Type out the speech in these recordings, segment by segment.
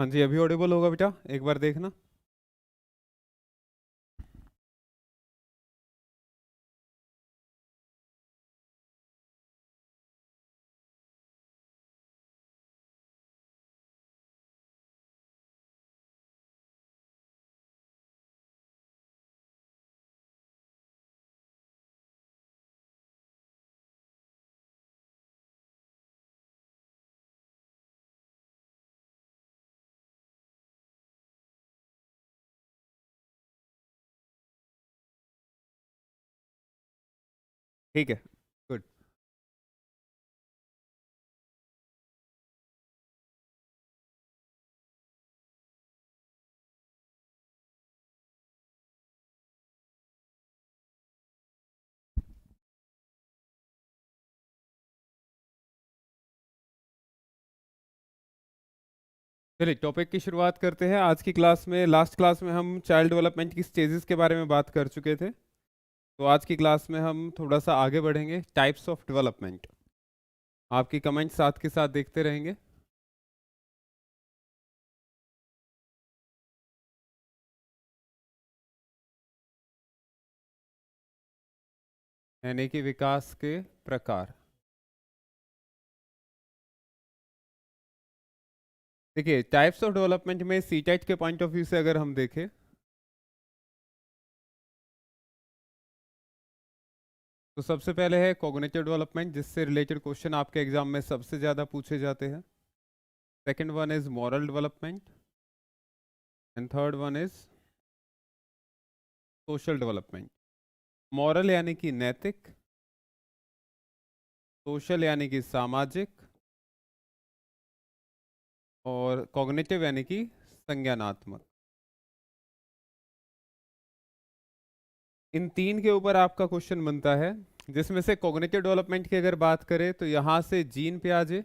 हाँ जी, अभी ऑडिबल होगा बेटा, एक बार देखना। ठीक है, गुड। चलिए टॉपिक की शुरुआत करते हैं। आज की क्लास में, लास्ट क्लास में हम चाइल्ड डेवलपमेंट की स्टेजेस के बारे में बात कर चुके थे। तो आज की क्लास में हम थोड़ा सा आगे बढ़ेंगे, टाइप्स ऑफ डेवलपमेंट। आपकी कमेंट साथ के साथ देखते रहेंगे। यानी कि विकास के प्रकार। देखिए, टाइप्स ऑफ डेवलपमेंट में सीटेट के पॉइंट ऑफ व्यू से अगर हम देखें तो सबसे पहले है कॉग्निटिव डेवलपमेंट, जिससे रिलेटेड क्वेश्चन आपके एग्जाम में सबसे ज़्यादा पूछे जाते हैं। Second one is moral development and third one is social development. Moral यानी कि नैतिक, सोशल यानी कि सामाजिक, और कॉग्निटिव यानी कि संज्ञानात्मक। इन तीन के ऊपर आपका क्वेश्चन बनता है, जिसमें से कॉग्निटिव डेवलपमेंट की अगर बात करें तो यहां से जीन पियाजे,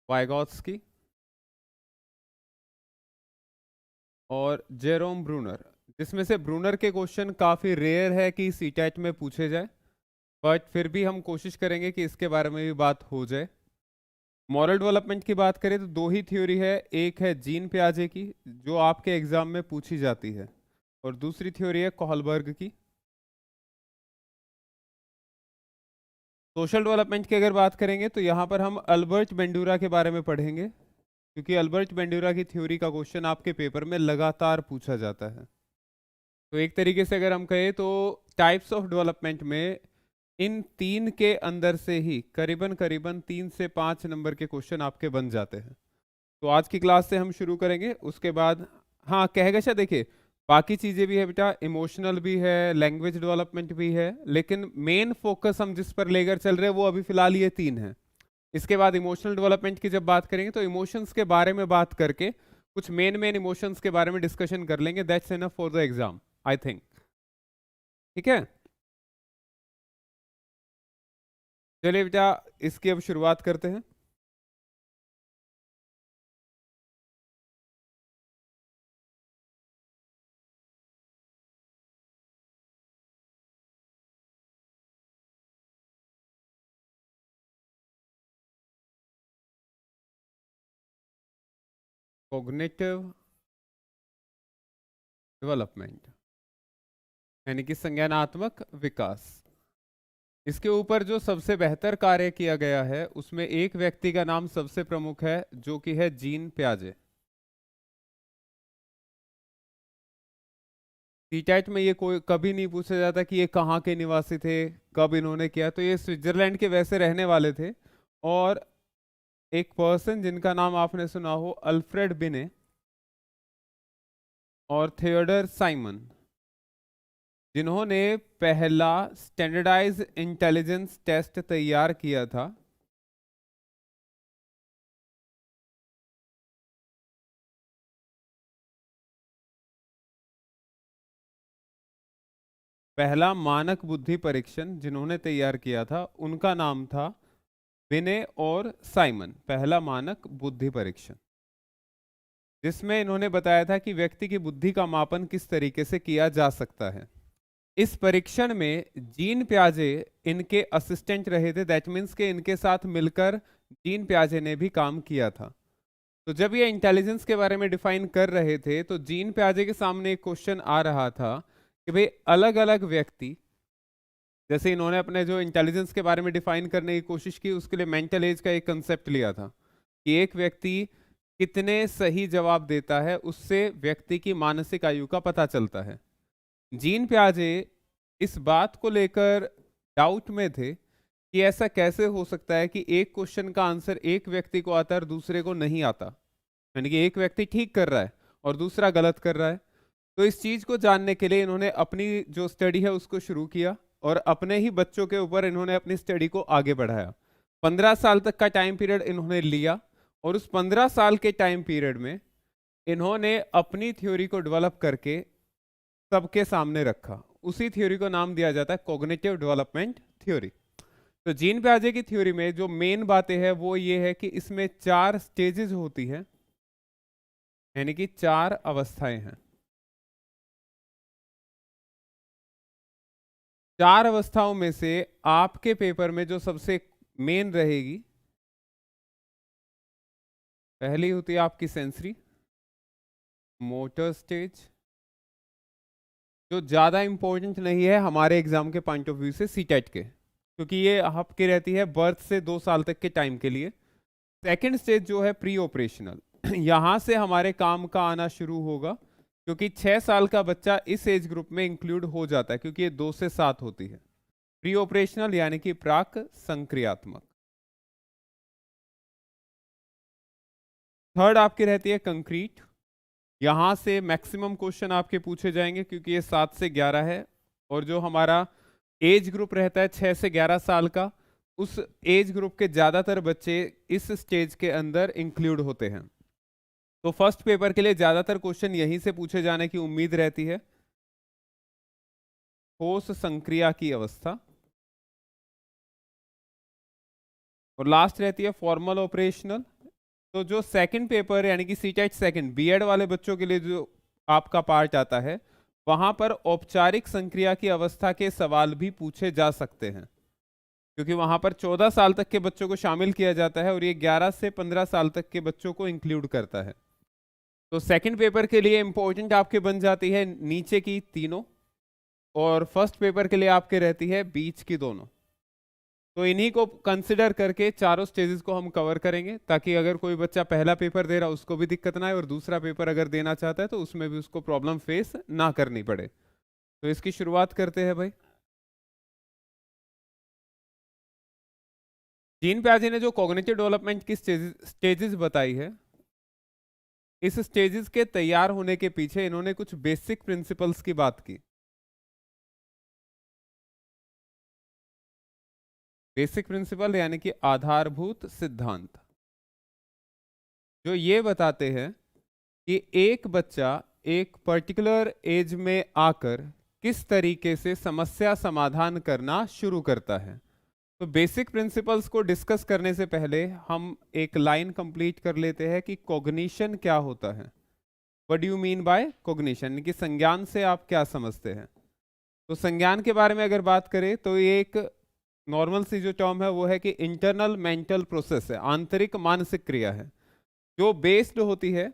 वाइगॉत्स्की और जेरोम ब्रूनर। जिसमें से ब्रूनर के क्वेश्चन काफी रेयर है कि सीटेट में पूछे जाए, बट फिर भी हम कोशिश करेंगे कि इसके बारे में भी बात हो जाए। मॉरल डेवलपमेंट की बात करें तो दो ही थ्योरी है, एक है जीन पियाजे की जो आपके एग्जाम में पूछी जाती है, और दूसरी थ्योरी है कोहलबर्ग की। सोशल डेवलपमेंट की अगर बात करेंगे तो यहाँ पर हम अल्बर्ट बेंडूरा के बारे में पढ़ेंगे, क्योंकि अल्बर्ट बेंडूरा की थ्योरी का क्वेश्चन आपके पेपर में लगातार पूछा जाता है। तो एक तरीके से अगर हम कहें तो टाइप्स ऑफ डेवलपमेंट में इन तीन के अंदर से ही करीबन करीबन 3 से 5 नंबर के क्वेश्चन आपके बन जाते हैं। तो आज की क्लास से हम शुरू करेंगे, उसके बाद हाँ कहगशा देखिए, बाकी चीज़ें भी है बेटा, इमोशनल भी है, लैंग्वेज डेवलपमेंट भी है, लेकिन मेन फोकस हम जिस पर लेकर चल रहे हैं वो अभी फिलहाल ये तीन है। इसके बाद इमोशनल डेवलपमेंट की जब बात करेंगे तो इमोशंस के बारे में बात करके कुछ मेन मेन इमोशंस के बारे में डिस्कशन कर लेंगे। That's enough for the exam I think. ठीक है, चलिए बेटा इसकी अब शुरुआत करते हैं। कॉग्निटिव डेवलपमेंट यानी कि संज्ञानात्मक विकास। इसके ऊपर जो सबसे बेहतर कार्य किया गया है उसमें एक व्यक्ति का नाम सबसे प्रमुख है, जो कि है जीन पियाजे। सीटेट में ये कोई कभी नहीं पूछा जाता कि ये कहाँ के निवासी थे, कब इन्होंने किया। तो ये स्विट्जरलैंड के वैसे रहने वाले थे, और एक पर्सन जिनका नाम आपने सुना हो, अल्फ्रेड बिने और थियोडर साइमन, जिन्होंने पहला स्टैंडर्डाइज इंटेलिजेंस टेस्ट तैयार किया था। पहला मानक बुद्धि परीक्षण जिन्होंने तैयार किया था उनका नाम था बिने और साइमन। पहला मानक बुद्धि परीक्षण, जिसमें इन्होंने बताया था कि व्यक्ति की बुद्धि का मापन किस तरीके से किया जा सकता है। इस परीक्षण में जीन पियाजे इनके असिस्टेंट रहे थे, दैट मीन्स के इनके साथ मिलकर जीन पियाजे ने भी काम किया था। तो जब ये इंटेलिजेंस के बारे में डिफाइन कर रहे थे तो जीन पियाजे के सामने एक क्वेश्चन आ रहा था कि भाई अलग अलग व्यक्ति, जैसे इन्होंने अपने जो इंटेलिजेंस के बारे में डिफाइन करने की कोशिश की उसके लिए मेंटल एज का एक कंसेप्ट लिया था कि एक व्यक्ति कितने सही जवाब देता है उससे व्यक्ति की मानसिक आयु का पता चलता है। जीन पियाजे इस बात को लेकर डाउट में थे कि ऐसा कैसे हो सकता है कि एक क्वेश्चन का आंसर एक व्यक्ति को आता है और दूसरे को नहीं आता, यानी कि एक व्यक्ति ठीक कर रहा है और दूसरा गलत कर रहा है। तो इस चीज को जानने के लिए इन्होंने अपनी जो स्टडी है उसको शुरू किया और अपने ही बच्चों के ऊपर इन्होंने अपनी स्टडी को आगे बढ़ाया। 15 साल तक का टाइम पीरियड इन्होंने लिया और उस 15 साल के टाइम पीरियड में इन्होंने अपनी थ्योरी को डेवलप करके सबके सामने रखा। उसी थ्योरी को नाम दिया जाता है कॉग्निटिव डेवलपमेंट थ्योरी। तो जीन पियाजे की थ्योरी में जो मेन बातें हैं वो ये है कि इसमें 4 स्टेजेस होती है, यानी कि 4 अवस्थाएं हैं। 4 अवस्थाओं में से आपके पेपर में जो सबसे मेन रहेगी, पहली होती है आपकी सेंसरी मोटर स्टेज, जो ज्यादा इंपॉर्टेंट नहीं है हमारे एग्जाम के पॉइंट ऑफ व्यू से सीटेट के, क्योंकि ये आपकी रहती है बर्थ से 2 साल तक के टाइम के लिए। सेकंड स्टेज जो है प्री ऑपरेशनल, यहाँ से हमारे काम का आना शुरू होगा, क्योंकि 6 साल का बच्चा इस एज ग्रुप में इंक्लूड हो जाता है, क्योंकि ये 2 से 7 होती है। प्री ऑपरेशनल यानी कि प्राक संक्रियात्मक। थर्ड आपकी रहती है कंक्रीट, यहां से मैक्सिमम क्वेश्चन आपके पूछे जाएंगे क्योंकि ये 7 से 11 है और जो हमारा एज ग्रुप रहता है 6 से 11 साल का, उस एज ग्रुप के ज्यादातर बच्चे इस स्टेज के अंदर इंक्लूड होते हैं। तो फर्स्ट पेपर के लिए ज्यादातर क्वेश्चन यहीं से पूछे जाने की उम्मीद रहती है। ठोस संक्रिया की अवस्था, और लास्ट रहती है फॉर्मल ऑपरेशनल। तो जो सेकंड पेपर यानी कि सीटेट सेकंड बीएड वाले बच्चों के लिए जो आपका पार्ट आता है, वहां पर औपचारिक संक्रिया की अवस्था के सवाल भी पूछे जा सकते हैं, क्योंकि वहां पर 14 साल तक के बच्चों को शामिल किया जाता है और ये 11 से 15 साल तक के बच्चों को इंक्लूड करता है। तो सेकंड पेपर के लिए इंपॉर्टेंट आपके बन जाती है नीचे की तीनों, और फर्स्ट पेपर के लिए आपके रहती है बीच की दोनों। तो इन्हीं को कंसिडर करके चारों स्टेजेस को हम कवर करेंगे, ताकि अगर कोई बच्चा पहला पेपर दे रहा है उसको भी दिक्कत ना आए और दूसरा पेपर अगर देना चाहता है तो उसमें भी उसको प्रॉब्लम फेस ना करनी पड़े। तो इसकी शुरुआत करते हैं भाई। जीन पियाजे ने जो कॉग्निटिव डेवलपमेंट की स्टेजेस बताई है, इस स्टेजेस के तैयार होने के पीछे इन्होंने कुछ बेसिक प्रिंसिपल्स की बात की। बेसिक प्रिंसिपल यानी कि आधारभूत सिद्धांत, जो ये बताते हैं कि एक बच्चा एक पर्टिकुलर एज में आकर किस तरीके से समस्या समाधान करना शुरू करता है। तो बेसिक प्रिंसिपल्स को डिस्कस करने से पहले हम एक लाइन कंप्लीट कर लेते हैं कि कॉग्निशन क्या होता है। What do you mean by cognition, कि संज्ञान से आप क्या समझते हैं। तो संज्ञान के बारे में अगर बात करें तो ये एक नॉर्मल सी जो टर्म है वो है कि इंटरनल मेंटल प्रोसेस है, आंतरिक मानसिक क्रिया है, जो बेस्ड होती है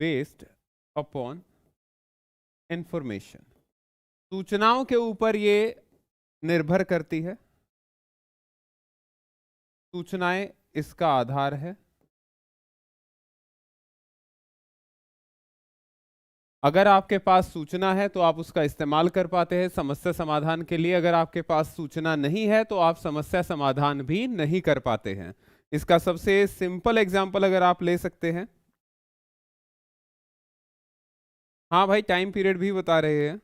बेस्ड अपॉन इंफॉर्मेशन, सूचनाओं के ऊपर ये निर्भर करती है। सूचनाएं इसका आधार है। अगर आपके पास सूचना है तो आप उसका इस्तेमाल कर पाते हैं समस्या समाधान के लिए, अगर आपके पास सूचना नहीं है तो आप समस्या समाधान भी नहीं कर पाते हैं। इसका सबसे सिंपल एग्जांपल अगर आप ले सकते हैं, हाँ भाई टाइम पीरियड भी बता रहे हैं,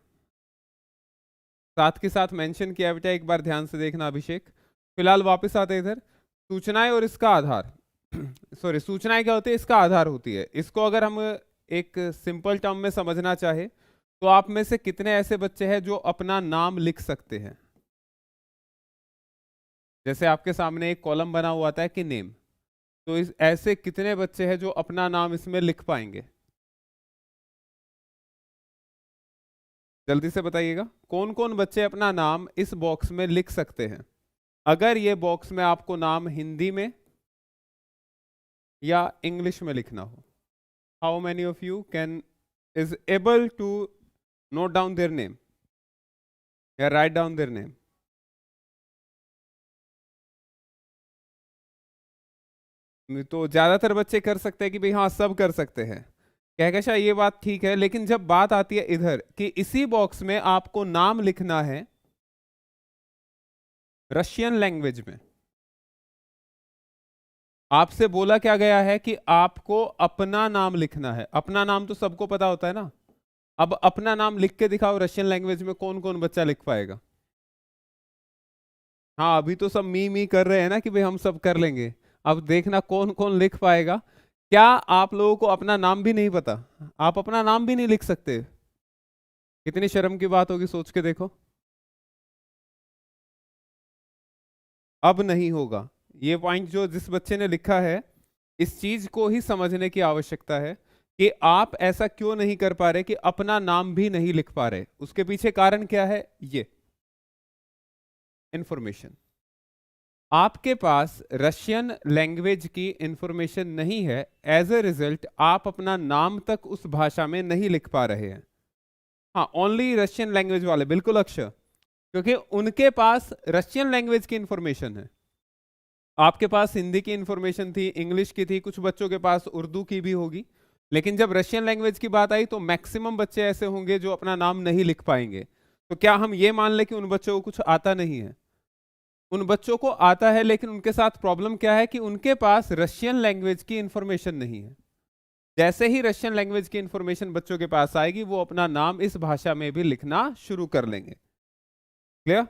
साथ के साथ मेंशन किया बेटा, एक बार ध्यान से देखना अभिषेक। फिलहाल वापस आते इधर, सूचनाएं और इसका आधार सॉरी सूचनाएं क्या होती है, इसका आधार होती है। इसको अगर हम एक सिंपल टर्म में समझना चाहे तो आप में से कितने ऐसे बच्चे हैं जो अपना नाम लिख सकते हैं। जैसे आपके सामने एक कॉलम बना हुआ आता है कि नेम, तो इस ऐसे कितने बच्चे हैं जो अपना नाम इसमें लिख पाएंगे, जल्दी से बताइएगा। कौन कौन बच्चे अपना नाम इस बॉक्स में लिख सकते हैं। अगर ये बॉक्स में आपको नाम हिंदी में या इंग्लिश में लिखना हो, how many of you can is able to note down their name या राइट डाउन देयर नेम? तो ज्यादातर बच्चे कर सकते हैं कि भाई हाँ सब कर सकते हैं। कहकशा ये बात ठीक है, लेकिन जब बात आती है इधर कि इसी बॉक्स में आपको नाम लिखना है रशियन लैंग्वेज में, आपसे बोला क्या गया है कि आपको अपना नाम लिखना है। अपना नाम तो सबको पता होता है ना। अब अपना नाम लिख के दिखाओ रशियन लैंग्वेज में, कौन कौन बच्चा लिख पाएगा? हाँ अभी तो सब मी कर रहे हैं ना कि भाई हम सब कर लेंगे। अब देखना कौन कौन लिख पाएगा। क्या आप लोगों को अपना नाम भी नहीं पता? आप अपना नाम भी नहीं लिख सकते? कितनी शर्म की बात होगी, सोच के देखो। अब नहीं होगा। ये पॉइंट जो जिस बच्चे ने लिखा है, इस चीज को ही समझने की आवश्यकता है कि आप ऐसा क्यों नहीं कर पा रहे कि अपना नाम भी नहीं लिख पा रहे। उसके पीछे कारण क्या है? ये इंफॉर्मेशन। आपके पास रशियन लैंग्वेज की इंफॉर्मेशन नहीं है, एज ए रिजल्ट आप अपना नाम तक उस भाषा में नहीं लिख पा रहे हैं। हाँ ओनली रशियन लैंग्वेज वाले, बिल्कुल अक्षर, क्योंकि उनके पास रशियन लैंग्वेज की इंफॉर्मेशन है। आपके पास हिंदी की इंफॉर्मेशन थी, इंग्लिश की थी, कुछ बच्चों के पास उर्दू की भी होगी, लेकिन जब रशियन लैंग्वेज की बात आई तो मैक्सिमम बच्चे ऐसे होंगे जो अपना नाम नहीं लिख पाएंगे। तो क्या हम ये मान ले कि उन बच्चों को कुछ आता नहीं है? उन बच्चों को आता है, लेकिन उनके साथ प्रॉब्लम क्या है कि उनके पास रशियन लैंग्वेज की इंफॉर्मेशन नहीं है। जैसे ही रशियन लैंग्वेज की इंफॉर्मेशन बच्चों के पास आएगी, वो अपना नाम इस भाषा में भी लिखना शुरू कर लेंगे। क्लियर?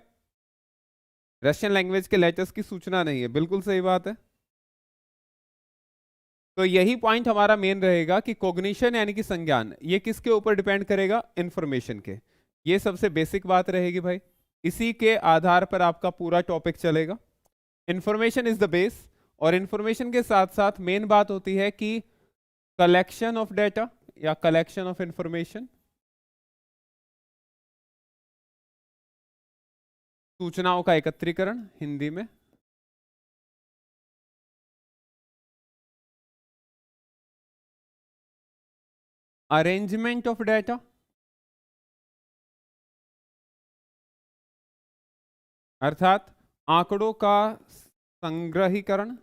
रशियन लैंग्वेज के लेटर्स की सूचना नहीं है, बिल्कुल सही बात है। तो यही पॉइंट हमारा मेन रहेगा कि कॉग्निशन यानी कि संज्ञान, ये किसके ऊपर डिपेंड करेगा? इंफॉर्मेशन के। ये सबसे बेसिक बात रहेगी भाई, इसी के आधार पर आपका पूरा टॉपिक चलेगा। इंफॉर्मेशन इज द बेस, और इंफॉर्मेशन के साथ साथ मेन बात होती है कि कलेक्शन ऑफ डेटा या कलेक्शन ऑफ इंफॉर्मेशन, सूचनाओं का एकत्रीकरण हिंदी में, अरेंजमेंट ऑफ डेटा, अर्थात आंकड़ों का संग्रहीकरण,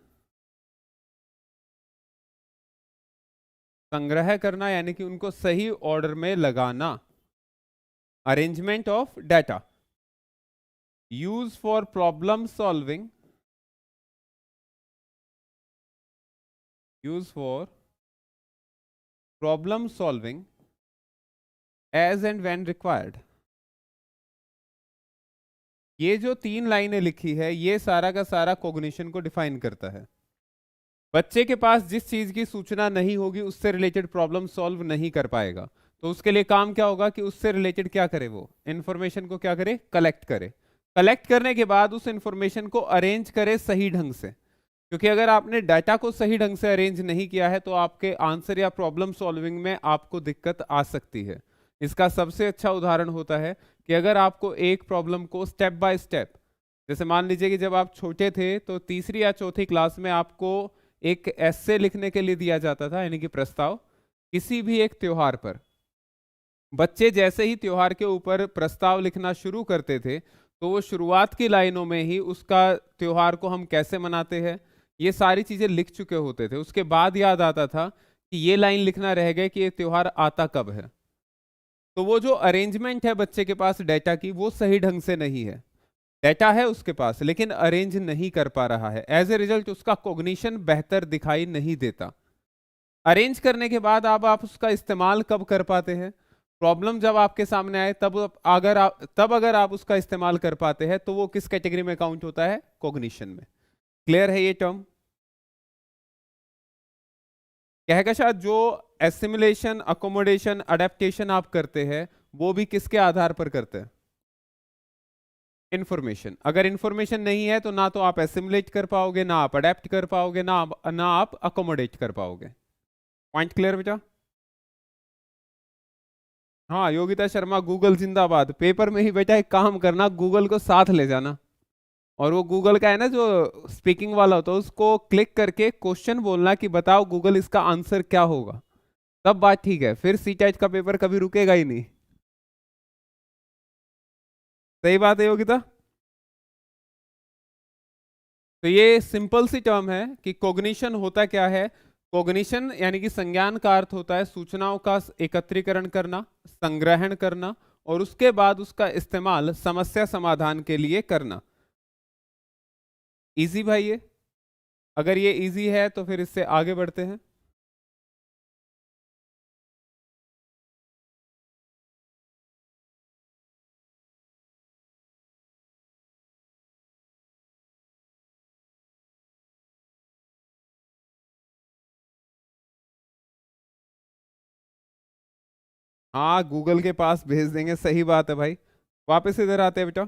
संग्रह करना यानी कि उनको सही ऑर्डर में लगाना, arrangement of data, use for problem solving, use for problem solving as and when required. ये जो 3 लाइनें लिखी है, ये सारा का सारा कॉग्निशन को डिफाइन करता है। बच्चे के पास जिस चीज की सूचना नहीं होगी, उससे रिलेटेड प्रॉब्लम सॉल्व नहीं कर पाएगा। तो उसके लिए काम क्या होगा कि उससे रिलेटेड क्या करे? वो इंफॉर्मेशन को क्या करे? कलेक्ट करे। कलेक्ट करने के बाद उस इंफॉर्मेशन को अरेंज करे सही ढंग से, क्योंकि अगर आपने डाटा को सही ढंग से अरेंज नहीं किया है तो आपके आंसर या प्रॉब्लम सॉल्विंग में आपको दिक्कत आ सकती है। इसका सबसे अच्छा उदाहरण होता है कि अगर आपको एक प्रॉब्लम को स्टेप बाय स्टेप, जैसे मान लीजिए कि जब आप छोटे थे तो तीसरी या चौथी क्लास में आपको एक एस्से लिखने के लिए दिया जाता था, यानी कि प्रस्ताव, किसी भी एक त्योहार पर। बच्चे जैसे ही त्योहार के ऊपर प्रस्ताव लिखना शुरू करते थे, तो वो शुरुआत की लाइनों में ही उसका त्योहार को हम कैसे मनाते हैं ये सारी चीजें लिख चुके होते थे। उसके बाद याद आता था कि ये लाइन लिखना रह गए कि ये त्योहार आता कब है। तो वो जो अरेंजमेंट है बच्चे के पास डेटा की, वो सही ढंग से नहीं है। डेटा है उसके पास लेकिन अरेंज नहीं कर पा रहा है, एज ए रिजल्ट उसका कॉग्निशन बेहतर दिखाई नहीं देता। अरेंज करने के बाद अब आप उसका इस्तेमाल कब कर पाते हैं? प्रॉब्लम जब आपके सामने आए तब अगर आप उसका इस्तेमाल कर पाते हैं तो वो किस कैटेगरी में काउंट होता है? कॉग्निशन में। क्लियर है ये टर्म? कहकशा जो एसिमिलेशन, अकोमोडेशन, अडेप्टेशन आप करते हैं वो भी किसके आधार पर करते हैं? इंफॉर्मेशन। अगर इंफॉर्मेशन नहीं है तो ना तो आप एसिमुलेट कर पाओगे, ना आप अडेप्ट कर पाओगे, ना आप अकोमोडेट कर पाओगे। पॉइंट क्लियर बेटा? हाँ योगिता शर्मा, गूगल जिंदाबाद। पेपर में ही बेटा एक काम करना, गूगल को साथ ले जाना और वो गूगल का है ना जो स्पीकिंग वाला होता है, उसको क्लिक करके क्वेश्चन बोलना कि बताओ गूगल इसका आंसर क्या होगा, तब बात ठीक है, फिर सी टेट का पेपर कभी रुकेगा ही नहीं। सही बात है योगिता। तो ये सिंपल सी टर्म है कि कॉग्निशन होता क्या है। कॉग्निशन यानी कि संज्ञान का अर्थ होता है सूचनाओं का एकत्रीकरण करना, संग्रहण करना और उसके बाद उसका इस्तेमाल समस्या समाधान के लिए करना। इजी भाई ये, अगर ये इजी है तो फिर इससे आगे बढ़ते हैं। हाँ गूगल के पास भेज देंगे, सही बात है भाई। वापस इधर आते हैं बेटा।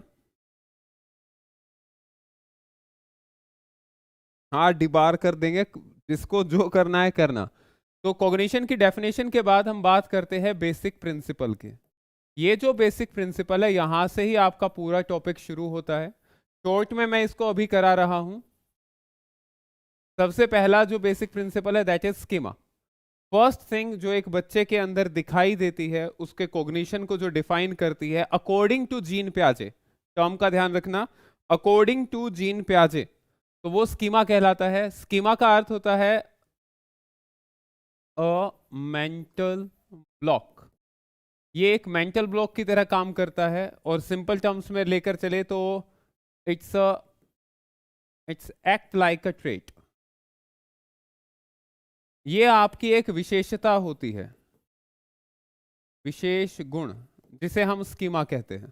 हाँ डिबार कर देंगे, जिसको जो करना है करना। तो कॉग्निशन की डेफिनेशन के बाद हम बात करते हैं बेसिक प्रिंसिपल की। ये जो बेसिक प्रिंसिपल है यहां से ही आपका पूरा टॉपिक शुरू होता है। शॉर्ट में मैं इसको अभी करा रहा हूं। सबसे पहला जो बेसिक प्रिंसिपल है that is schema. First thing जो एक बच्चे के अंदर दिखाई देती है उसके कॉग्निशन को जो डिफाइन करती है अकॉर्डिंग टू जीन प्याजे, टर्म का ध्यान रखना, अकॉर्डिंग टू जीन प्याजे, तो वो स्कीमा कहलाता है। स्कीमा का अर्थ होता है अ मेंटल ब्लॉक। ये एक मेंटल ब्लॉक की तरह काम करता है और सिंपल टर्म्स में लेकर चले तो it's it's act like a trait. ये आपकी एक विशेषता होती है, विशेष गुण, जिसे हम स्कीमा कहते हैं।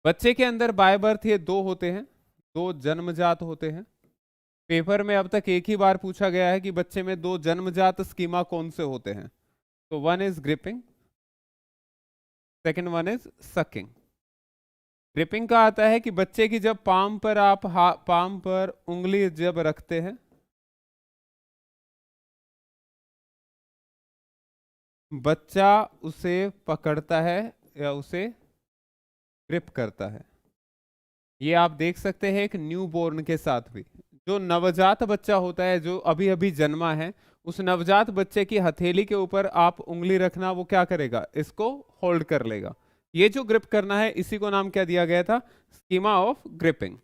बच्चे के अंदर बाय बर्थ ये दो होते हैं, दो जन्मजात होते हैं। पेपर में अब तक एक ही बार पूछा गया है कि बच्चे में दो जन्मजात स्कीमा कौन से होते हैं। तो one is gripping, second one is sucking. Gripping का आता है कि बच्चे की जब पाम पर आप पाम पर उंगली जब रखते हैं, बच्चा उसे पकड़ता है या उसे ग्रिप करता है। ये आप देख सकते हैं एक न्यू बोर्न के साथ भी। जो नवजात बच्चा होता है जो अभी अभी जन्मा है, उस नवजात बच्चे की हथेली के ऊपर आप उंगली रखना, वो क्या करेगा, इसको होल्ड कर लेगा। ये जो ग्रिप करना है इसी को नाम क्या दिया गया था, schema of gripping.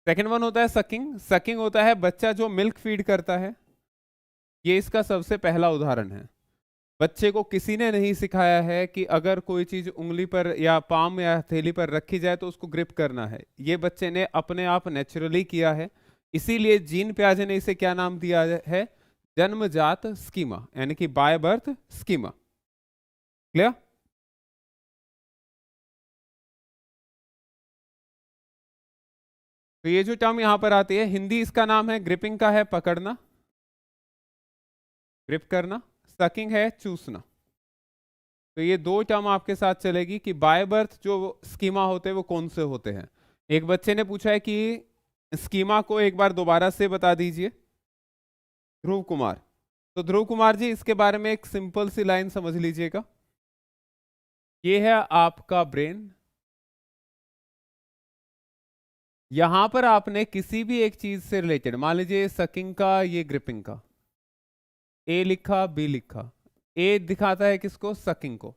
Second one होता है सकिंग। सकिंग होता है बच्चा जो मिल्क फीड करता है। ये इसका सबसे पहला उदाहरण है। बच्चे को किसी ने नहीं सिखाया है कि अगर कोई चीज उंगली पर या पाम या हथेली पर रखी जाए तो उसको ग्रिप करना है। ये बच्चे ने अपने आप नेचुरली किया है। इसीलिए जीन प्याजे ने इसे क्या नाम दिया है, जन्मजात स्कीमा, यानी कि बाय बर्थ स्कीमा। क्लियर। तो ये जो टर्म यहां पर आती है, हिंदी इसका नाम है, ग्रिपिंग का है पकड़ना, ग्रिप करना, सकिंग है चूसना। तो ये दो टर्म आपके साथ चलेगी कि बाय बर्थ जो स्कीमा होते हैं वो कौन से होते हैं। एक बच्चे ने पूछा है कि स्कीमा को एक बार दोबारा से बता दीजिए, ध्रुव कुमार। तो ध्रुव कुमार जी इसके बारे में एक सिंपल सी लाइन समझ लीजिएगा। ये है आपका ब्रेन। यहां पर आपने किसी भी एक चीज से रिलेटेड, मान लीजिए सकिंग का, ये ग्रिपिंग का, ए लिखा बी लिखा। ए दिखाता है किसको, सकिंग को।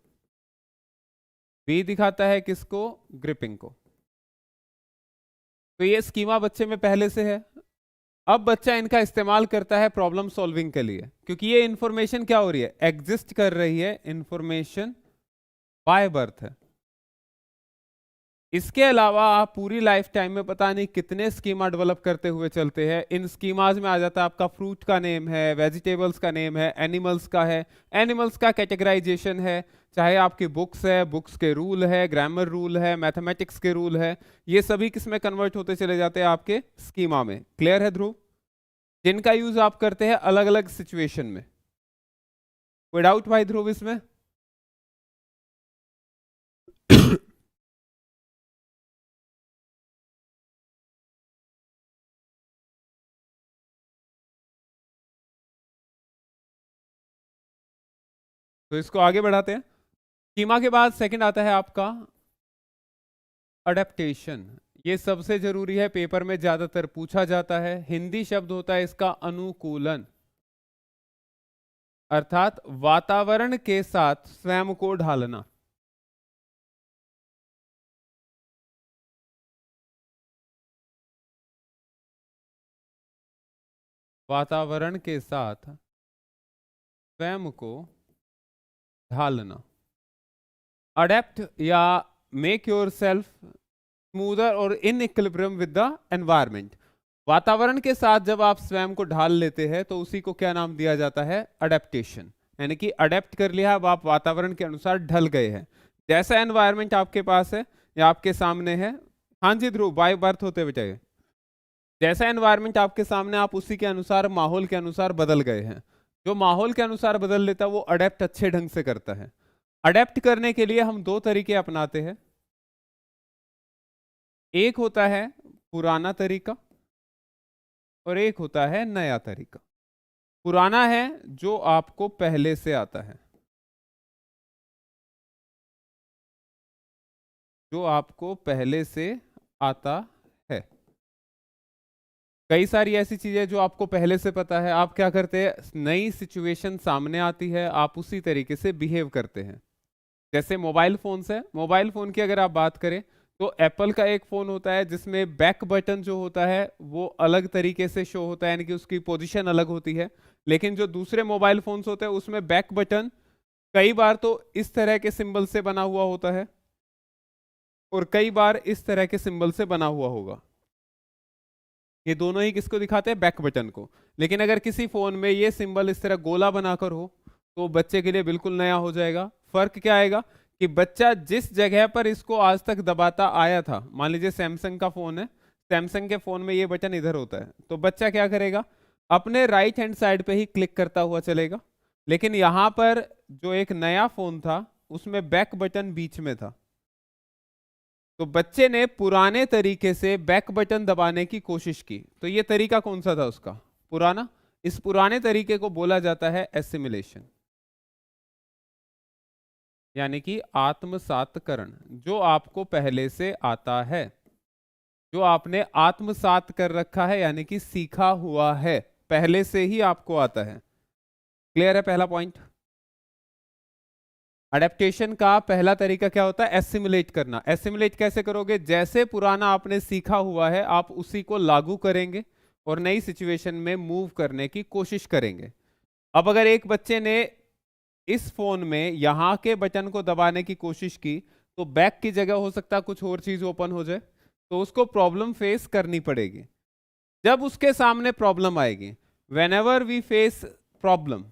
बी दिखाता है किसको, ग्रिपिंग को। तो ये स्कीमा बच्चे में पहले से है। अब बच्चा इनका इस्तेमाल करता है प्रॉब्लम सॉल्विंग के लिए, क्योंकि ये इंफॉर्मेशन क्या हो रही है, एग्जिस्ट कर रही है, इंफॉर्मेशन बाय बर्थ है। इसके अलावा आप पूरी लाइफ टाइम में पता नहीं कितने स्कीमा डेवलप करते हुए चलते हैं। इन स्कीमाज में आ जाता है आपका फ्रूट का नेम है, वेजिटेबल्स का नेम है, एनिमल्स का है, एनिमल्स का कैटेगराइजेशन है, चाहे आपकी बुक्स है, बुक्स के रूल है, ग्रामर रूल है, मैथमेटिक्स के रूल है, ये सभी किस में कन्वर्ट होते चले जाते हैं, आपके स्कीमा में। क्लियर है ध्रुव, जिनका यूज आप करते हैं अलग अलग सिचुएशन में। कोई डाउट भाई ध्रुव इसमें? तो इसको आगे बढ़ाते हैं। स्कीमा के बाद सेकंड आता है आपका अडेप्टेशन, ये सबसे जरूरी है, पेपर में ज्यादातर पूछा जाता है। हिंदी शब्द होता है इसका अनुकूलन, अर्थात वातावरण के साथ स्वयं को ढालना। वातावरण के साथ स्वयं को ढालना। अडेप्ट या मेक योर सेल्फ स्मूदर और in equilibrium with the environment. वातावरण के साथ जब आप स्वयं को ढाल लेते हैं तो उसी को क्या नाम दिया जाता है? अडेप्टेशन। यानी कि अडेप्ट कर लिया, अब आप वातावरण के अनुसार ढल गए हैं। जैसा एनवायरमेंट आपके पास है या आपके सामने है, हाँ जी ध्रुव, बाय बर्थ होते बचाइए, जैसा एनवायरमेंट आपके सामने आप उसी के अनुसार, माहौल के अनुसार बदल गए हैं। जो माहौल के अनुसार बदल लेता है वो अडेप्ट अच्छे ढंग से करता है। अडेप्ट करने के लिए हम दो तरीके अपनाते हैं। एक होता है पुराना तरीका और एक होता है नया तरीका। पुराना है जो आपको पहले से आता है, जो आपको पहले से आता है। कई सारी ऐसी चीजें जो आपको पहले से पता है, आप क्या करते हैं, नई सिचुएशन सामने आती है, आप उसी तरीके से बिहेव करते हैं। जैसे मोबाइल फोन है, मोबाइल फोन की अगर आप बात करें तो एप्पल का एक फोन होता है जिसमें बैक बटन जो होता है वो अलग तरीके से शो होता है, यानी कि उसकी पोजीशन अलग होती है। लेकिन जो दूसरे मोबाइल फोन्स होते हैं उसमें बैक बटन कई बार तो इस तरह के सिंबल से बना हुआ होता है और कई बार इस तरह के सिंबल से बना हुआ होगा। ये दोनों ही किसको दिखाते हैं? बैक बटन को। लेकिन अगर किसी फोन में ये सिंबल इस तरह गोला बनाकर हो तो बच्चे के लिए बिल्कुल नया हो जाएगा। फर्क क्या आएगा कि बच्चा जिस जगह पर इसको आज तक दबाता आया था, मान लीजिए सैमसंग का फोन है, सैमसंग के फोन में ये बटन इधर होता है, तो बच्चा क्या करेगा, अपने राइट हैंड साइड पे ही क्लिक करता हुआ चलेगा। लेकिन यहां पर जो एक नया फोन था उसमें बैक बटन बीच में था, तो बच्चे ने पुराने तरीके से बैक बटन दबाने की कोशिश की। तो ये तरीका कौन सा था उसका? पुराना। इस पुराने तरीके को बोला जाता है एसिमिलेशन, यानी कि आत्मसातकरण। जो आपको पहले से आता है, जो आपने आत्मसात कर रखा है, यानी कि सीखा हुआ है, पहले से ही आपको आता है। क्लियर है पहला पॉइंट? अडेप्टेशन का पहला तरीका क्या होता है? एसिमुलेट करना। एसिमुलेट कैसे करोगे? जैसे पुराना आपने सीखा हुआ है आप उसी को लागू करेंगे और नई सिचुएशन में मूव करने की कोशिश करेंगे। अब अगर एक बच्चे ने इस फोन में यहां के बटन को दबाने की कोशिश की तो बैक की जगह हो सकता है कुछ और चीज ओपन हो जाए, तो उसको प्रॉब्लम फेस करनी पड़ेगी। जब उसके सामने प्रॉब्लम आएगी, whenever we face problem,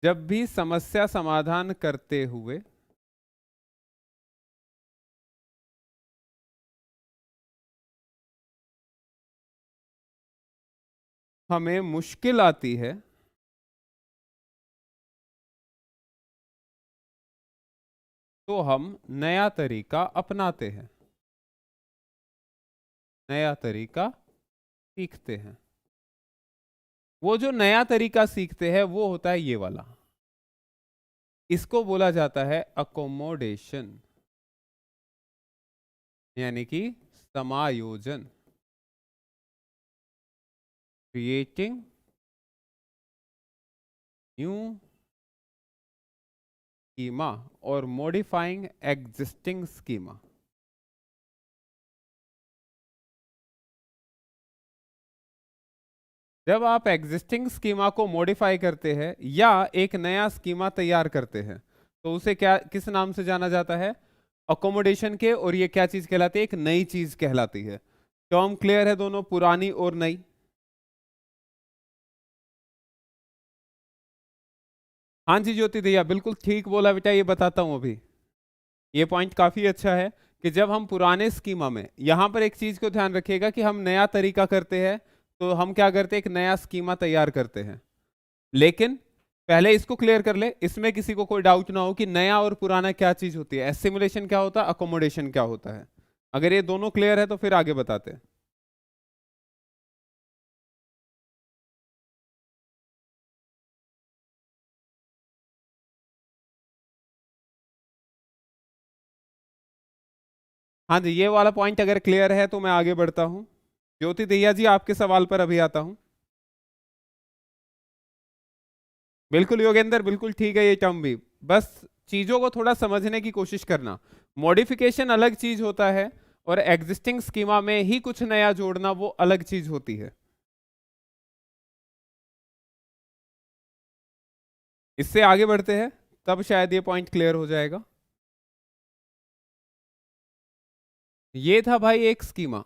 जब भी समस्या समाधान करते हुए हमें मुश्किल आती है, तो हम नया तरीका अपनाते हैं, नया तरीका सीखते हैं। वो जो नया तरीका सीखते हैं वो होता है ये वाला, इसको बोला जाता है अकोमोडेशन, यानी कि समायोजन। क्रिएटिंग न्यू स्कीमा और मॉडिफाइंग एग्जिस्टिंग स्कीमा। जब आप एग्जिस्टिंग स्कीमा को मॉडिफाई करते हैं या एक नया स्कीमा तैयार करते हैं तो उसे क्या, किस नाम से जाना जाता है? अकोमोडेशन के। और ये क्या चीज कहलाती है? एक नई चीज कहलाती है। टर्म क्लियर है दोनों, पुरानी और नई? हाँ जी ज्योति भैया, बिल्कुल ठीक बोला बेटा, ये बताता हूं अभी। ये पॉइंट काफी अच्छा है कि जब हम पुराने स्कीमा में, यहां पर एक चीज को ध्यान रखिएगा कि हम नया तरीका करते हैं तो हम क्या करते हैं, एक नया स्कीमा तैयार करते हैं। लेकिन पहले इसको क्लियर कर ले, इसमें किसी को कोई डाउट ना हो कि नया और पुराना क्या चीज होती है, एसिमुलेशन क्या होता है, अकोमोडेशन क्या होता है। अगर ये दोनों क्लियर है तो फिर आगे बताते हैं। हाँ जी, ये वाला पॉइंट अगर क्लियर है तो मैं आगे बढ़ता हूँ। ज्योति दहिया जी, आपके सवाल पर अभी आता हूँ। बिल्कुल योगेंद्र, बिल्कुल ठीक है ये टर्म भी। बस चीजों को थोड़ा समझने की कोशिश करना। मॉडिफिकेशन अलग चीज होता है और एग्जिस्टिंग स्कीमा में ही कुछ नया जोड़ना वो अलग चीज होती है। इससे आगे बढ़ते हैं, तब शायद ये पॉइंट क्लियर हो जाएगा। ये था भाई एक स्कीमा,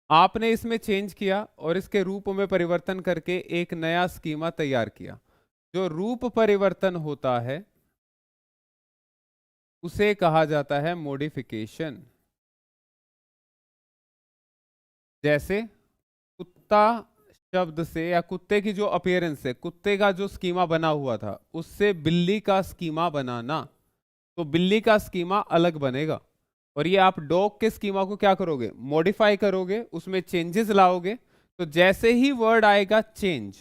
आपने इसमें चेंज किया और इसके रूप में परिवर्तन करके एक नया स्कीमा तैयार किया। जो रूप परिवर्तन होता है उसे कहा जाता है मॉडिफिकेशन। जैसे कुत्ता शब्द से या कुत्ते की जो अपीयरेंस है, कुत्ते का जो स्कीमा बना हुआ था उससे बिल्ली का स्कीमा बनाना, तो बिल्ली का स्कीमा अलग बनेगा। और ये आप डॉग के स्कीमा को क्या करोगे, मॉडिफाई करोगे, उसमें चेंजेस लाओगे। तो जैसे ही वर्ड आएगा चेंज,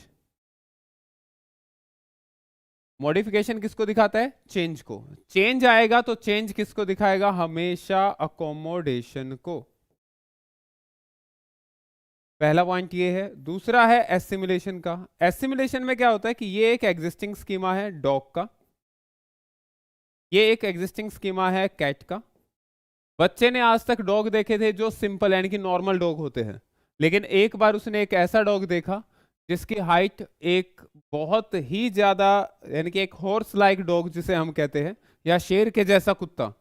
मॉडिफिकेशन किसको दिखाता है, चेंज को। चेंज आएगा तो चेंज किसको दिखाएगा, हमेशा अकोमोडेशन को। पहला पॉइंट ये है। दूसरा है एसिमिलेशन का। एसिमिलेशन में क्या होता है कि ये एक एग्जिस्टिंग स्कीमा है डॉग का, ये एक एग्जिस्टिंग स्कीमा है कैट का। बच्चे ने आज तक डॉग देखे थे जो सिंपल यानी कि नॉर्मल डॉग होते हैं, लेकिन एक बार उसने एक ऐसा डॉग देखा जिसकी हाइट एक बहुत ही ज्यादा, यानी कि एक हॉर्स लाइक डॉग जिसे हम कहते हैं, या शेर के जैसा कुत्ता,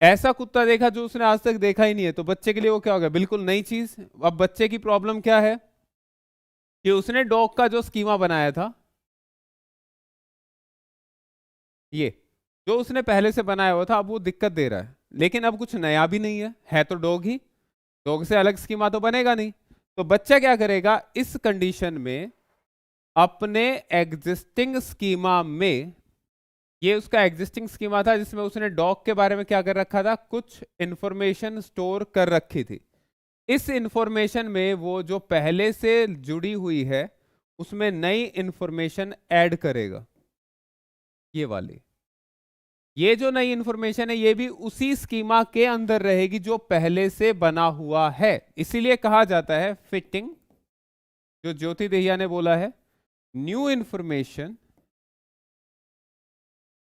ऐसा कुत्ता देखा जो उसने आज तक देखा ही नहीं है। तो बच्चे के लिए वो क्या हो गया, बिल्कुल नई चीज। अब बच्चे की प्रॉब्लम क्या है कि उसने डॉग का जो स्कीमा बनाया था, ये जो उसने पहले से बनाया हुआ था, अब वो दिक्कत दे रहा है। लेकिन अब कुछ नया भी नहीं है तो डॉग ही, डॉग से अलग स्कीमा तो बनेगा नहीं। तो बच्चा क्या करेगा इस कंडीशन में, अपने एग्जिस्टिंग स्कीमा में, ये उसका एग्जिस्टिंग स्कीमा था जिसमें उसने डॉग के बारे में क्या कर रखा था, कुछ इंफॉर्मेशन स्टोर कर रखी थी। इस इंफॉर्मेशन में वो जो पहले से जुड़ी हुई है उसमें नई इंफॉर्मेशन ऐड करेगा, ये वाली। ये जो नई इंफॉर्मेशन है ये भी उसी स्कीमा के अंदर रहेगी जो पहले से बना हुआ है, इसीलिए कहा जाता है फिटिंग। जो ज्योति दहिया ने बोला है न्यू इंफॉर्मेशन,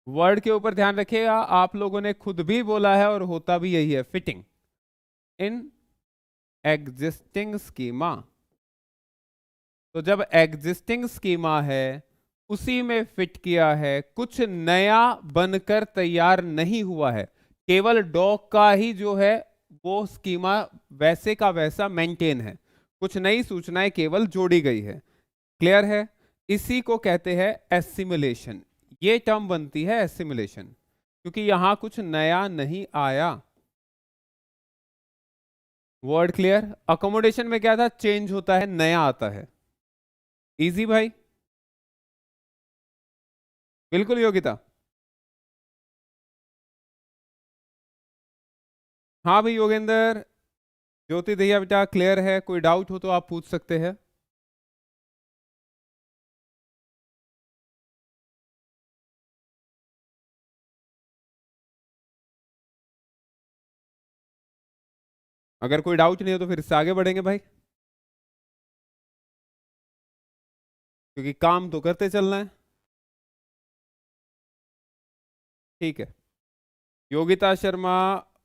वर्ड के ऊपर ध्यान रखिएगा, आप लोगों ने खुद भी बोला है और होता भी यही है, फिटिंग इन एग्जिस्टिंग स्कीमा। तो जब एग्जिस्टिंग स्कीमा है उसी में फिट किया है, कुछ नया बनकर तैयार नहीं हुआ है, केवल डॉग का ही जो है वो स्कीमा वैसे का वैसा मेंटेन है, कुछ नई सूचनाएं केवल जोड़ी गई है। क्लियर है? इसी को कहते हैं एसिमिलेशन। ये टर्म बनती है एसिमिलेशन, क्योंकि यहां कुछ नया नहीं आया। Word clear? अकोमोडेशन में क्या था, चेंज होता है, नया आता है। इजी भाई? बिल्कुल योगिता। हाँ भाई योगेंद्र, ज्योति दहिया बेटा क्लियर है, कोई डाउट हो तो आप पूछ सकते हैं। अगर कोई डाउट नहीं हो तो फिर इससे आगे बढ़ेंगे भाई, क्योंकि काम तो करते चलना है। ठीक है योगिता शर्मा,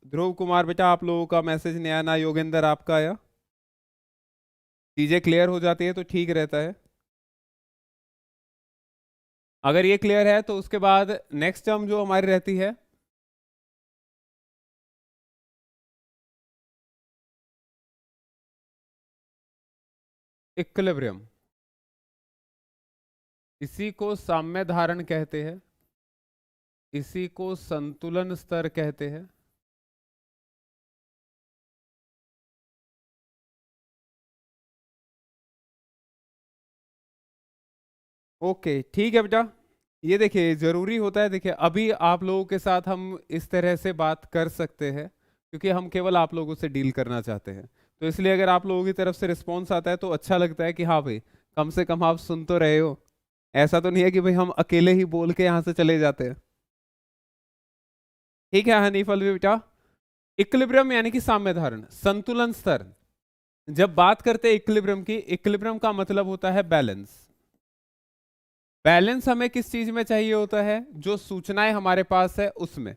ध्रुव कुमार बेटा, आप लोगों का मैसेज नहीं आया ना, योगेंद्र आपका आया। चीजें क्लियर हो जाती है तो ठीक रहता है। अगर ये क्लियर है तो उसके बाद नेक्स्ट टर्म जो हमारी रहती है, इक्विलिब्रियम। इसी को साम्य धारण कहते हैं, इसी को संतुलन स्तर कहते हैं। ओके ठीक है बेटा, ये देखिए जरूरी होता है। देखिए अभी आप लोगों के साथ हम इस तरह से बात कर सकते हैं क्योंकि हम केवल आप लोगों से डील करना चाहते हैं। तो इसलिए अगर आप लोगों की तरफ से रिस्पॉन्स आता है तो अच्छा लगता है कि हाँ भाई कम से कम आप सुन तो रहे हो। ऐसा तो नहीं है कि भाई हम अकेले ही बोल के यहाँ से चले जाते हैं। ठीक है हनीफ अलवी बेटा, इक्विलिब्रियम यानी कि साम्य धारण, संतुलन स्तर। जब बात करते हैं इक्विलिब्रियम की, इक्विलिब्रियम का मतलब होता है बैलेंस। बैलेंस हमें किस चीज में चाहिए होता है? जो सूचनाएं हमारे पास है उसमें।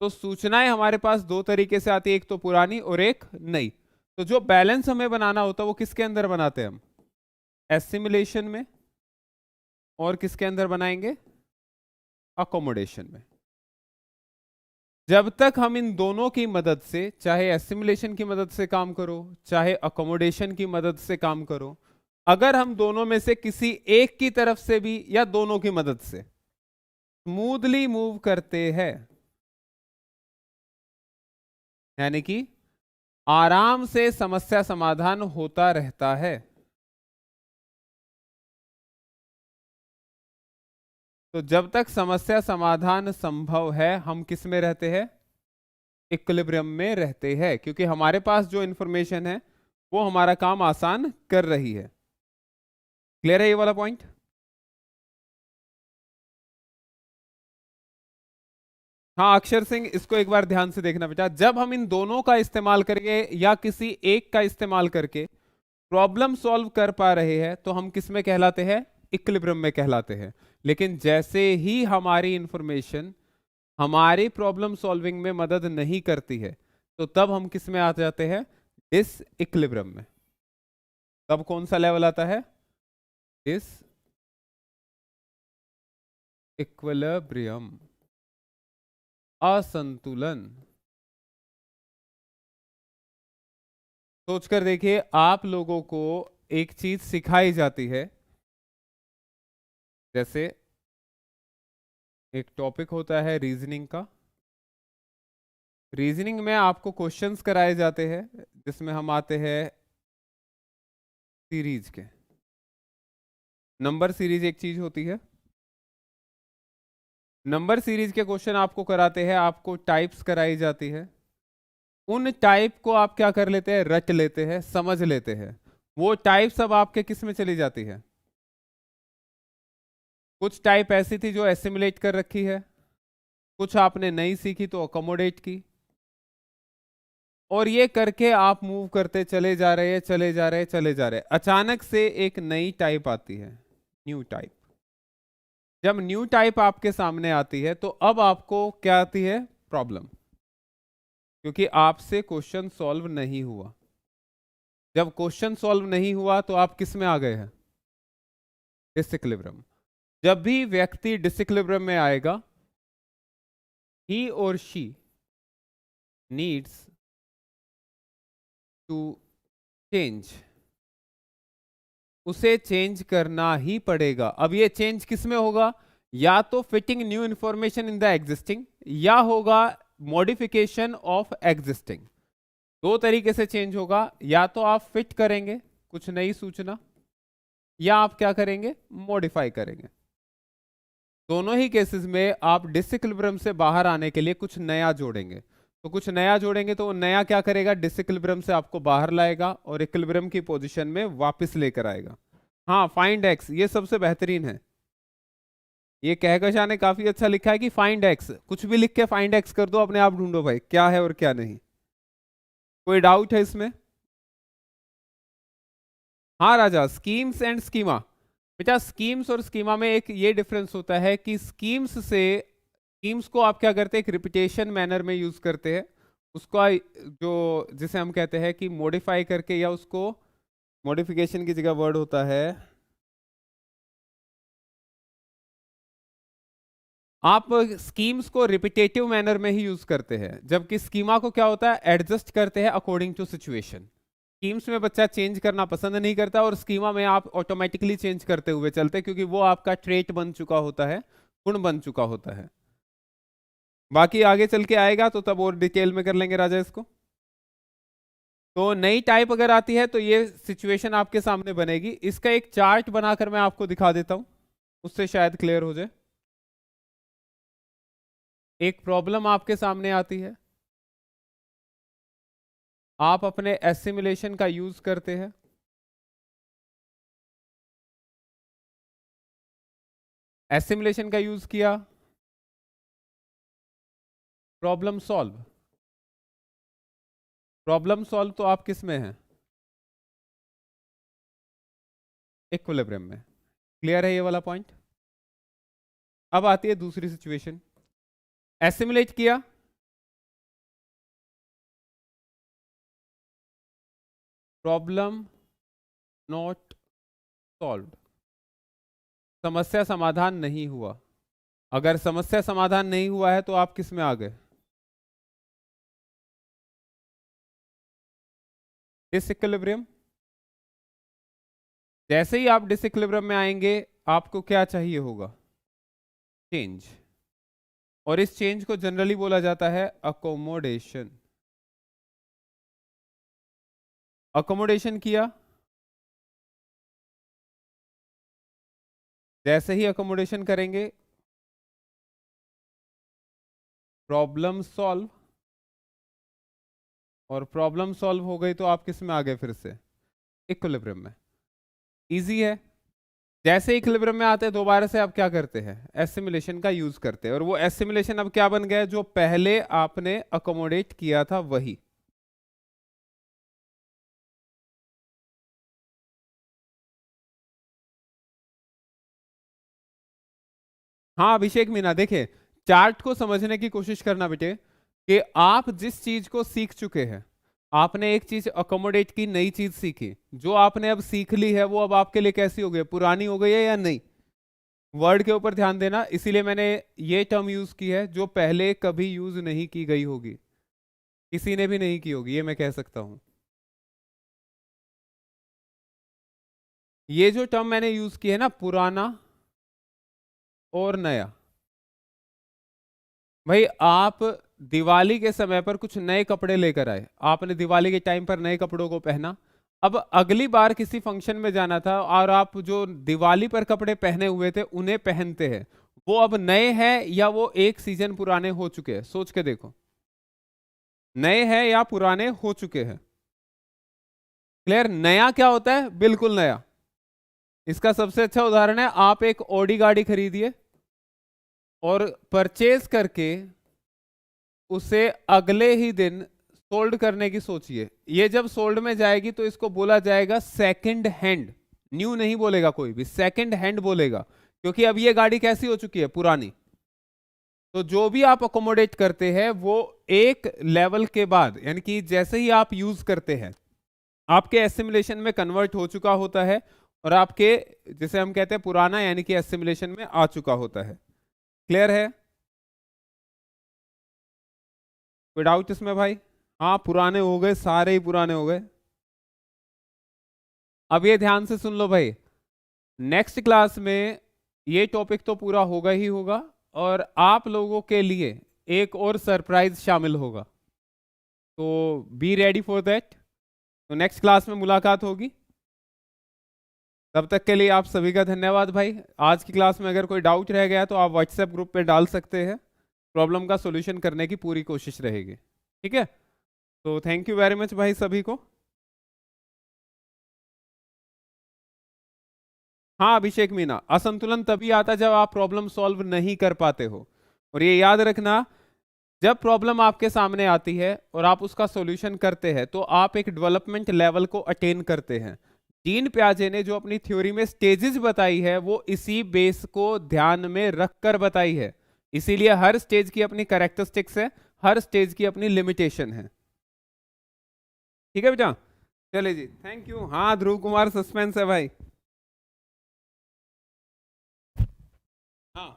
तो सूचनाएं हमारे पास दो तरीके से आती है, एक तो पुरानी और एक नई। तो जो बैलेंस हमें बनाना होता है वो किसके अंदर बनाते हैं हम? एसिमिलेशन में। और किसके अंदर बनाएंगे? अकोमोडेशन में। जब तक हम इन दोनों की मदद से, चाहे एसिमिलेशन की मदद से काम करो, चाहे अकोमोडेशन की मदद से काम करो, अगर हम दोनों में से किसी एक की तरफ से भी या दोनों की मदद से स्मूथली मूव करते हैं, यानी कि आराम से समस्या समाधान होता रहता है, तो जब तक समस्या समाधान संभव है हम किस में रहते हैं? इक्विलिब्रियम में रहते हैं, क्योंकि हमारे पास जो इंफॉर्मेशन है वो हमारा काम आसान कर रही है। क्लियर है ये वाला पॉइंट? हाँ अक्षर सिंह, इसको एक बार ध्यान से देखना बेटा। जब हम इन दोनों का इस्तेमाल करके या किसी एक का इस्तेमाल करके प्रॉब्लम सॉल्व कर पा रहे हैं तो हम किस में कहलाते हैं? इक्विलिब्रियम में कहलाते हैं। लेकिन जैसे ही हमारी इंफॉर्मेशन हमारी प्रॉब्लम सॉल्विंग में मदद नहीं करती है तो तब हम किस में आ जाते हैं? डिस इक्विलिब्रियम में। तब कौन सा लेवल आता है? डिस इक्विलिब्रियम, असंतुलन। सोचकर देखिए, आप लोगों को एक चीज सिखाई जाती है, जैसे एक टॉपिक होता है रीजनिंग का। रीजनिंग में आपको क्वेश्चंस कराए जाते हैं जिसमें हम आते हैं सीरीज के। नंबर सीरीज एक चीज होती है। नंबर सीरीज के क्वेश्चन आपको कराते हैं, आपको टाइप्स कराई जाती है। उन टाइप को आप क्या कर लेते हैं? रट लेते हैं, समझ लेते हैं। वो टाइप सब आपके किस में चली जाती है? कुछ टाइप ऐसी थी जो एसिमुलेट कर रखी है, कुछ आपने नई सीखी तो अकोमोडेट की, और ये करके आप मूव करते चले जा रहे हैं, चले जा रहे हैं, चले जा रहे हैं। अचानक से एक नई टाइप आती है, न्यू टाइप। जब न्यू टाइप आपके सामने आती है तो अब आपको क्या आती है? प्रॉब्लम, क्योंकि आपसे क्वेश्चन सॉल्व नहीं हुआ। जब क्वेश्चन सॉल्व नहीं हुआ तो आप किस में आ गए हैं? डिसइक्विलिब्रियम। जब भी व्यक्ति डिसइक्विलिब्रियम में आएगा, ही और शी नीड्स टू चेंज, उसे चेंज करना ही पड़ेगा। अब ये चेंज किस में होगा? या तो fitting new information in the existing, या होगा मॉडिफिकेशन ऑफ एग्जिस्टिंग। दो तरीके से चेंज होगा, या तो आप फिट करेंगे कुछ नई सूचना, या आप क्या करेंगे? मॉडिफाई करेंगे। दोनों ही केसेस में आप डिसइक्विलिब्रियम से बाहर आने के लिए कुछ नया जोड़ेंगे। तो कुछ नया जोड़ेंगे तो वो नया क्या करेगा? डिसइक्विलिब्रियम से आपको बाहर लाएगा और इक्विलिब्रियम की पोजीशन में वापस लेकर आएगा। हाँ, फाइंड एक्स ये सबसे बेहतरीन है। ये कहकशां ने काफी अच्छा लिखा है कि फाइंड एक्स, कुछ भी लिख के फाइंड एक्स कर दो, अपने आप ढूंढो भाई क्या है और क्या नहीं। कोई डाउट है इसमें? हाँ राजा, स्कीम्स एंड स्कीमा। बेटा स्कीम्स और स्कीमा में एक ये डिफरेंस होता है कि स्कीम्स को आप क्या करते हैं? एक रिपीटेशन मैनर में यूज करते हैं उसको, जो जिसे हम कहते हैं कि मॉडिफाई करके, या उसको मॉडिफिकेशन की जगह वर्ड होता है, आप स्कीम्स को रिपीटेटिव मैनर में ही यूज करते हैं, जबकि स्कीमा को क्या होता है? एडजस्ट करते हैं अकॉर्डिंग टू सिचुएशन। स्कीम्स में बच्चा चेंज करना पसंद नहीं करता, और स्कीमा में आप ऑटोमेटिकली चेंज करते हुए चलते, क्योंकि वो आपका ट्रेट बन चुका होता है, गुण बन चुका होता है। बाकी आगे चल के आएगा तो तब और डिटेल में कर लेंगे राजा इसको। तो नई टाइप अगर आती है तो ये सिचुएशन आपके सामने बनेगी। इसका एक चार्ट बनाकर मैं आपको दिखा देता हूं, उससे शायद क्लियर हो जाए। एक प्रॉब्लम आपके सामने आती है, आप अपने एसिमुलेशन का यूज करते हैं, एसिमुलेशन का यूज किया, प्रॉब्लम सॉल्व। प्रॉब्लम सॉल्व तो आप किस में हैं? इक्विलिब्रियम में। क्लियर है ये वाला पॉइंट? अब आती है दूसरी सिचुएशन। एसिमुलेट किया, प्रॉब्लम नॉट सॉल्व्ड, समस्या समाधान नहीं हुआ। अगर समस्या समाधान नहीं हुआ है तो आप किस में आ गए? डिसइक्विलिब्रियम। जैसे ही आप डिसइक्विलिब्रियम में आएंगे आपको क्या चाहिए होगा? चेंज। और इस चेंज को जनरली बोला जाता है अकोमोडेशन। अकोमोडेशन किया, जैसे ही अकोमोडेशन करेंगे प्रॉब्लम सॉल्व, और प्रॉब्लम सॉल्व हो गई तो आप किस में आ गए? फिर से इक्विलिब्रियम में। इजी है। जैसे इक्विलिब्रियम में आते हैं दोबारा से आप क्या करते हैं? एसिमुलेशन का यूज करते हैं, और वो एसिमुलेशन अब क्या बन गया? जो पहले आपने अकोमोडेट किया था वही। हाँ अभिषेक मीना, देखिए चार्ट को समझने की कोशिश करना बेटे, कि आप जिस चीज को सीख चुके हैं, आपने एक चीज अकोमोडेट की, नई चीज सीखी, जो आपने अब सीख ली है वो अब आपके लिए कैसी हो गई? पुरानी हो गई है या नहीं? वर्ड के ऊपर ध्यान देना, इसीलिए मैंने ये टर्म यूज की है जो पहले कभी यूज नहीं की गई होगी, किसी ने भी नहीं की होगी, ये मैं कह सकता हूं। ये जो टर्म मैंने यूज की है ना, पुराना और नया, भाई आप दिवाली के समय पर कुछ नए कपड़े लेकर आए, आपने दिवाली के टाइम पर नए कपड़ों को पहना। अब अगली बार किसी फंक्शन में जाना था और आप जो दिवाली पर कपड़े पहने हुए थे उन्हें पहनते हैं, वो अब नए हैं या वो एक सीजन पुराने हो चुके हैं? सोच के देखो, नए हैं या पुराने हो चुके हैं? क्लियर? नया क्या होता है? बिल्कुल नया। इसका सबसे अच्छा उदाहरण है, आप एक ऑडी गाड़ी खरीदिए और परचेज करके उसे अगले ही दिन सोल्ड करने की सोचिए। ये जब सोल्ड में जाएगी तो इसको बोला जाएगा सेकंड हैंड। न्यू नहीं बोलेगा कोई भी, सेकंड हैंड बोलेगा, क्योंकि अब ये गाड़ी कैसी हो चुकी है? पुरानी। तो जो भी आप अकोमोडेट करते हैं वो एक लेवल के बाद, यानी कि जैसे ही आप यूज करते हैं, आपके एसिमुलेशन में कन्वर्ट हो चुका होता है, और आपके, जिसे हम कहते हैं पुराना, यानी कि एसिमुलेशन में आ चुका होता है। क्लियर है? कोई डाउट इसमें भाई? हाँ पुराने हो गए, सारे ही पुराने हो गए। अब ये ध्यान से सुन लो भाई, नेक्स्ट क्लास में ये टॉपिक तो पूरा होगा ही होगा, और आप लोगों के लिए एक और सरप्राइज शामिल होगा, तो बी रेडी फॉर दैट। तो नेक्स्ट क्लास में मुलाकात होगी। तब तक के लिए आप सभी का धन्यवाद भाई। आज की क्लास में अगर कोई डाउट रह गया तो आप व्हाट्सएप ग्रुप पे डाल सकते हैं, प्रॉब्लम का सॉल्यूशन करने की पूरी कोशिश रहेगी। ठीक है, तो थैंक यू वेरी मच भाई सभी को। हाँ अभिषेक मीना, असंतुलन तभी आता जब आप प्रॉब्लम सॉल्व नहीं कर पाते हो, और ये याद रखना, जब प्रॉब्लम आपके सामने आती है और आप उसका सॉल्यूशन करते हैं तो आप एक डेवलपमेंट लेवल को अटेन करते हैं। जीन प्याजे ने जो अपनी थ्योरी में स्टेजेस बताई है वो इसी बेस को ध्यान में रखकर बताई है, इसीलिए हर स्टेज की अपनी कैरेक्टरिस्टिक्स है, हर स्टेज की अपनी लिमिटेशन है। ठीक है बेटा, चलिए जी, थैंक यू। हाँ ध्रुव कुमार, सस्पेंस है भाई। हाँ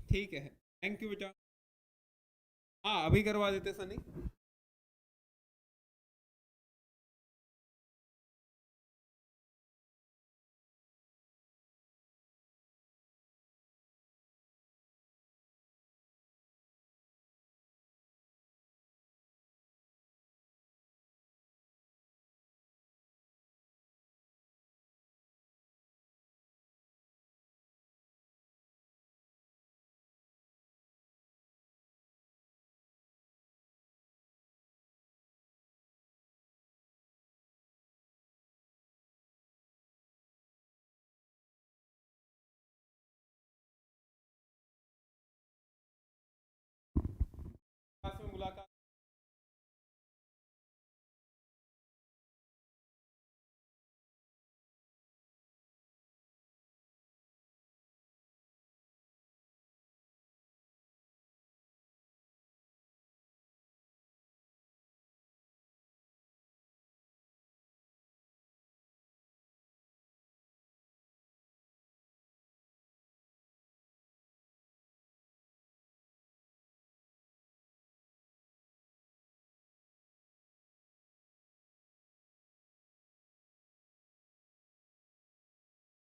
ठीक है, थैंक यू बेटा। हाँ अभी करवा देते सनी।